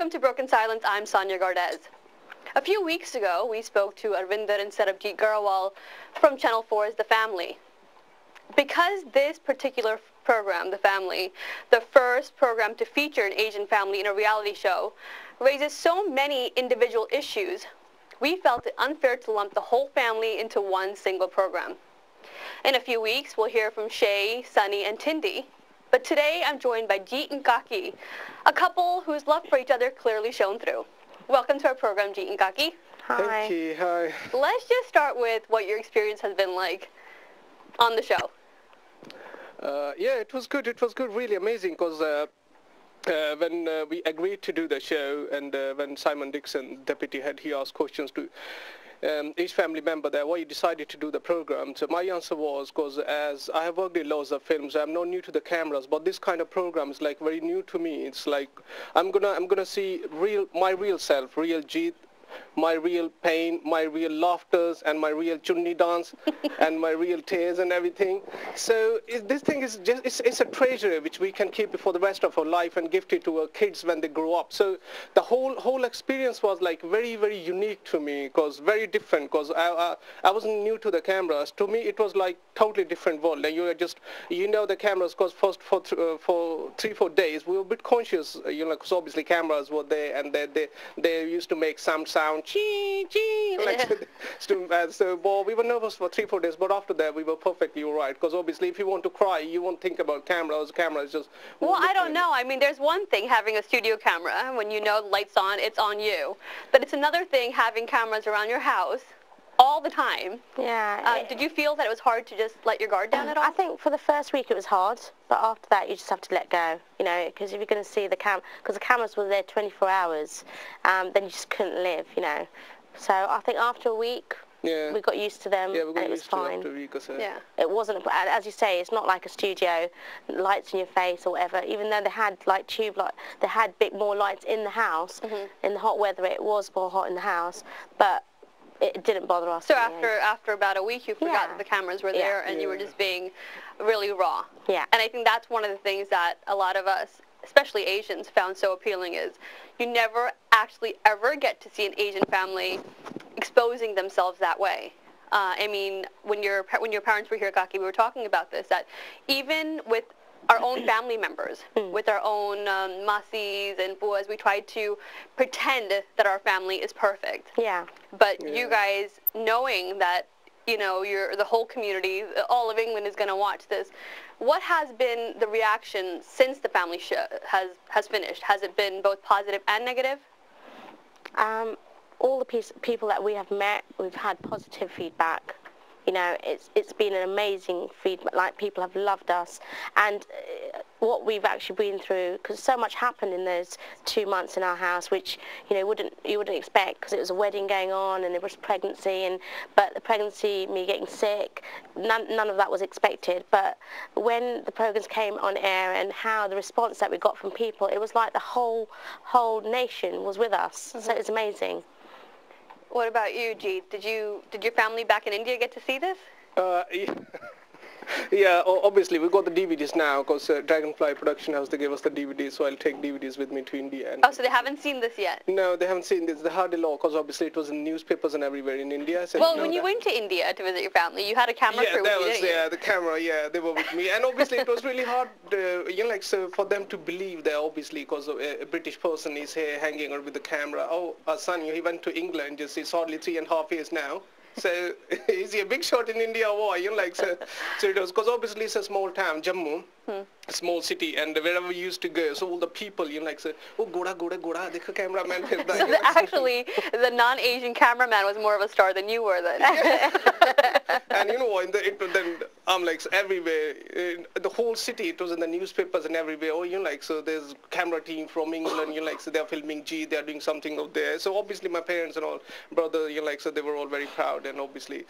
Welcome to Broken Silence. I'm Sanyya Gardez. A few weeks ago, we spoke to Arvinder and Sarabjit Garawal from Channel 4's The Family. Because this particular program, The Family, the first program to feature an Asian family in a reality show, raises so many individual issues, we felt it unfair to lump the whole family into one single program. In a few weeks, we'll hear from Shay, Sunny, and Tindi. But today, I'm joined by Jeet and Kaki, a couple whose love for each other clearly shone through. Welcome to our program, Jeet and Kaki. Hi. Thank you. Hi. Let's just start with what your experience has been like on the show. Yeah, it was good. It was good, really amazing, because when we agreed to do the show, and when Simon Dixon, deputy head, he asked questions to each family member there, why you decided to do the program. So my answer was, because as I have worked in loads of films, I'm not new to the cameras, but this kind of program is like very new to me. It's like I'm gonna see my real self, real Jeet, my real pain, my real laughters, and my real chunni dance, and my real tears and everything. So this thing is just, it's a treasure which we can keep for the rest of our life and gift it to our kids when they grow up. So the whole experience was like very, very unique to me, because very different, because I wasn't new to the cameras. To me, it was like totally different world. And you are just, the cameras, because first for 3-4 days, we were a bit conscious, because obviously cameras were there, and they used to make some sound, chee, chee, like so well, we were nervous for 3-4 days, but after that we were perfectly all right, because obviously if you want to cry, you won't think about cameras. Cameras just... Well, I don't know. I mean, there's one thing having a studio camera, when you know the light's on, it's on you. But it's another thing having cameras around your house all the time. Yeah. Did you feel that it was hard to just let your guard down at all? I think for the first week it was hard, but after that you just have to let go, because if you're going to see because the cameras were there 24 hours, then you just couldn't live, So I think after a week, yeah, we got used to them, and it was fine. After a week or so. Yeah. It wasn't, as you say, it's not like a studio, lights in your face or whatever. Even though they had like tube light, they had a bit more lights in the house. In the hot weather, it was more hot in the house, but it didn't bother us. So after about a week, you forgot that the cameras were there, and you were just being really raw. Yeah. And I think that's one of the things that a lot of us, especially Asians, found so appealing, is you never actually ever get to see an Asian family exposing themselves that way. I mean, when your parents were here, Kaki, we were talking about this, that even with our own family members, with our own masis and buas, we try to pretend that our family is perfect. Yeah. But you guys, knowing that, the whole community, all of England is going to watch this, what has been the reaction since the family show has finished? Has it been both positive and negative? All the people that we have met, we've had positive feedback. It's been an amazing feedback. Like, people have loved us, and what we've actually been through, because so much happened in those 2 months in our house, which you wouldn't expect, because it was a wedding going on and there was pregnancy, but the pregnancy, me getting sick, none of that was expected. But when the programs came on air and how the response that we got from people, it was like the whole nation was with us. So it's amazing. What about you, Jeet? Did your family back in India get to see this? Yeah, obviously we got the DVDs now, because Dragonfly Production House, they gave us the DVDs, so I'll take DVDs with me to India. Oh, so they haven't seen this yet? No, they haven't seen this. They hardly know, because obviously it was in newspapers and everywhere in India. So well, when you went to India to visit your family, you had a camera crew with you, didn't you? Yeah, the camera, they were with me. And obviously it was really hard, so for them to believe that, obviously, because a British person is here hanging out with the camera. Oh, our son, he went to England, it's hardly 3.5 years now. So is he a big shot in India or what? So it was, because obviously it's a small town, Jammu, a small city, and wherever we used to go, so all the people, say, oh, goda, dekho cameraman. So actually, the non-Asian cameraman was more of a star than you were then. And then I'm everywhere, the whole city, it was in the newspapers and everywhere. Oh, so there's camera team from England, so they're filming G, they're doing something out there. So obviously my parents and all, brother, so they were all very proud, and obviously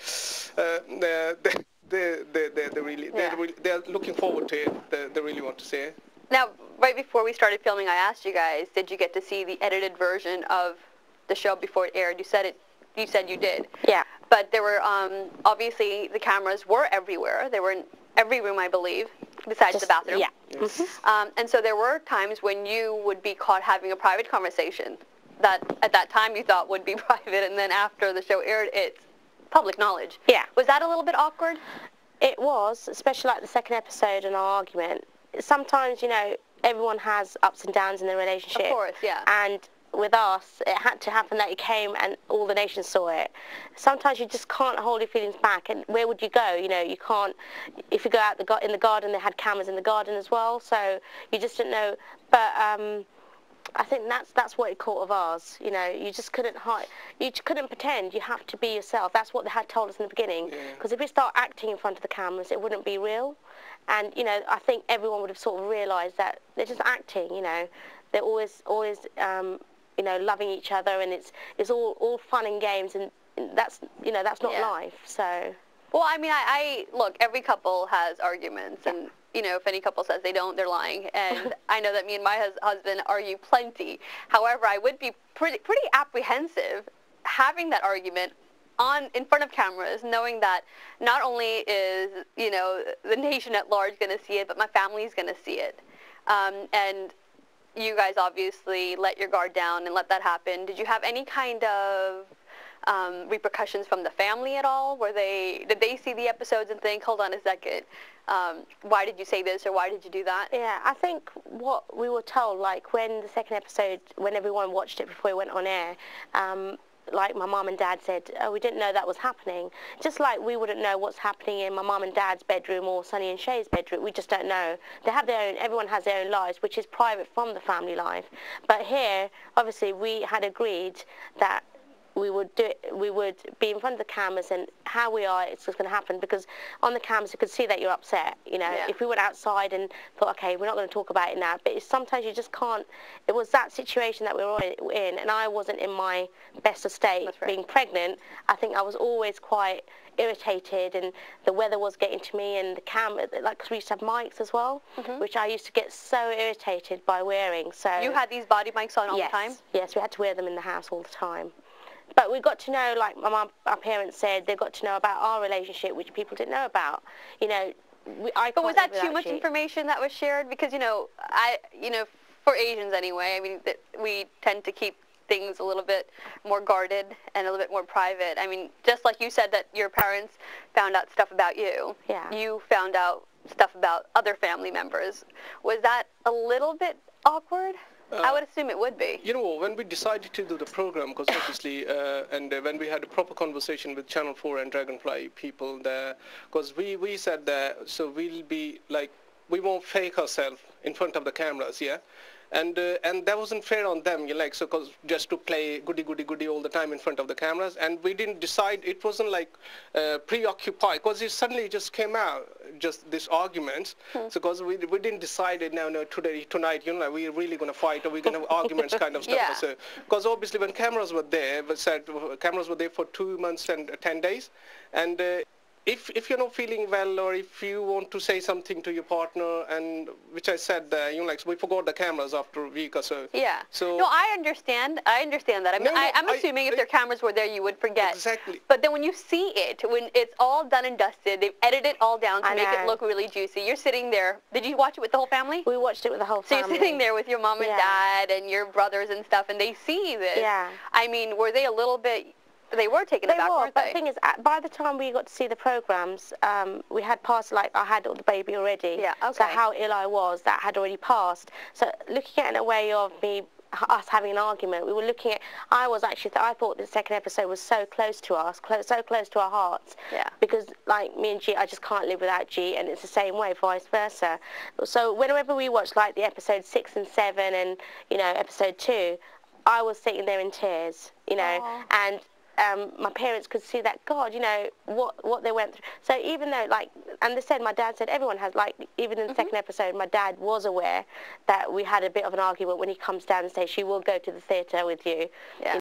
they're looking forward to it. They really want to see it. Now, right before we started filming, I asked you guys, did you get to see the edited version of the show before it aired? You said you did. Yeah. But there were, obviously, the cameras were everywhere. They were in every room, I believe, besides the bathroom. Yeah, Yes. And so there were times when you would be caught having a private conversation that at that time you thought would be private, and then after the show aired, it's public knowledge. Yeah. Was that a little bit awkward? It was, especially like the second episode and our argument. Sometimes, you know, everyone has ups and downs in their relationship. Of course, yeah. And with us, it had to happen that you came and all the nation saw it. Sometimes you just can't hold your feelings back. And where would you go? You know, you can't. If you go out in the garden, they had cameras in the garden as well, so you just didn't know. But I think that's what it caught of ours. You know, you just couldn't hide. You couldn't pretend. You have to be yourself. That's what they had told us in the beginning. Because if we start acting in front of the cameras, it wouldn't be real. And you know, I think everyone would have sort of realised that they're just acting. You know, they're always you know, loving each other, and it's all fun and games, and that's, you know, that's not life. So. Well, I mean, I look. Every couple has arguments, and you know, if any couple says they don't, they're lying. And I know that me and my husband argue plenty. However, I would be pretty apprehensive having that argument in front of cameras, knowing that not only is, you know, the nation at large going to see it, but my family's going to see it. And you guys obviously let your guard down and let that happen. Did you have any kind of repercussions from the family at all? Did they see the episodes and think, hold on a second, why did you say this, or why did you do that? Yeah, I think what we were told, like when the second episode, when everyone watched it before it went on air, like my mum and dad said, oh, we didn't know that was happening. Just like we wouldn't know what's happening in my mum and dad's bedroom or Sanyya and Shay's bedroom. We just don't know. They have their own, everyone has their own lives, which is private from the family life. But here, obviously, we had agreed that we would be in front of the cameras, and how we are, it's just going to happen, because on the cameras you could see that you're upset. You know, if we went outside and thought, okay, we're not going to talk about it now, but sometimes you just can't. It was that situation that we were in, and I wasn't in my best of state. Being pregnant, I think I was always quite irritated, and the weather was getting to me, and the camera, like, cause we used to have mics as well, which I used to get so irritated by wearing. So you had these body mics on all the time? Yes, we had to wear them in the house all the time. But we got to know, like our parents said, they got to know about our relationship, which people didn't know about. You know, but was that too much information that was shared? Because, you know, for Asians anyway, I mean, we tend to keep things a little bit more guarded and a little bit more private. I mean, just like you said that your parents found out stuff about you, you found out stuff about other family members. Was that a little bit awkward? I would assume it would be. You know, when we decided to do the program, because obviously, and when we had a proper conversation with Channel 4 and Dragonfly people there, because we said that, so we'll be like, we won't fake ourselves in front of the cameras, and that wasn't fair on them, like, so cause just to play goody all the time in front of the cameras, and we didn't decide. It wasn't like preoccupied, because it suddenly just came out, just this arguments. So because we didn't decide it now, no, tonight, you know, like, we're really going to fight, or we're going to have arguments kind of stuff. So because obviously when cameras were there, cameras were there for 2 months and 10 days, and if you're not feeling well, or if you want to say something to your partner, and which I said, you know, like, so we forgot the cameras after a week or so. Yeah. So no, I understand that. I mean, I'm assuming if their cameras were there, you would forget. Exactly. But then when you see it, when it's all done and dusted, they've edited it all down to make it look really juicy. You're sitting there. Did you watch it with the whole family? We watched it with the whole family. So you're sitting there with your mom and dad and your brothers and stuff, and they see this. Yeah. I mean, were they a little bit... They were taken aback, weren't they? But the thing is, by the time we got to see the programs, we had passed, like, I had the baby already. Yeah, okay. So how ill I was, that had already passed. So looking at it in a way of us having an argument, we were looking at, I thought the second episode was so close to us, so close to our hearts. Yeah. Because, like, me and G, I just can't live without G, and it's the same way, vice versa. So whenever we watched, like, the episode 6 and 7 and, you know, episode 2, I was sitting there in tears, you know, and my parents could see that, God, you know, what they went through. So even though, like, and they said, my dad said, everyone has, like, even in the second episode, my dad was aware that we had a bit of an argument when he comes down and says, she will go to the theatre with you. Yeah.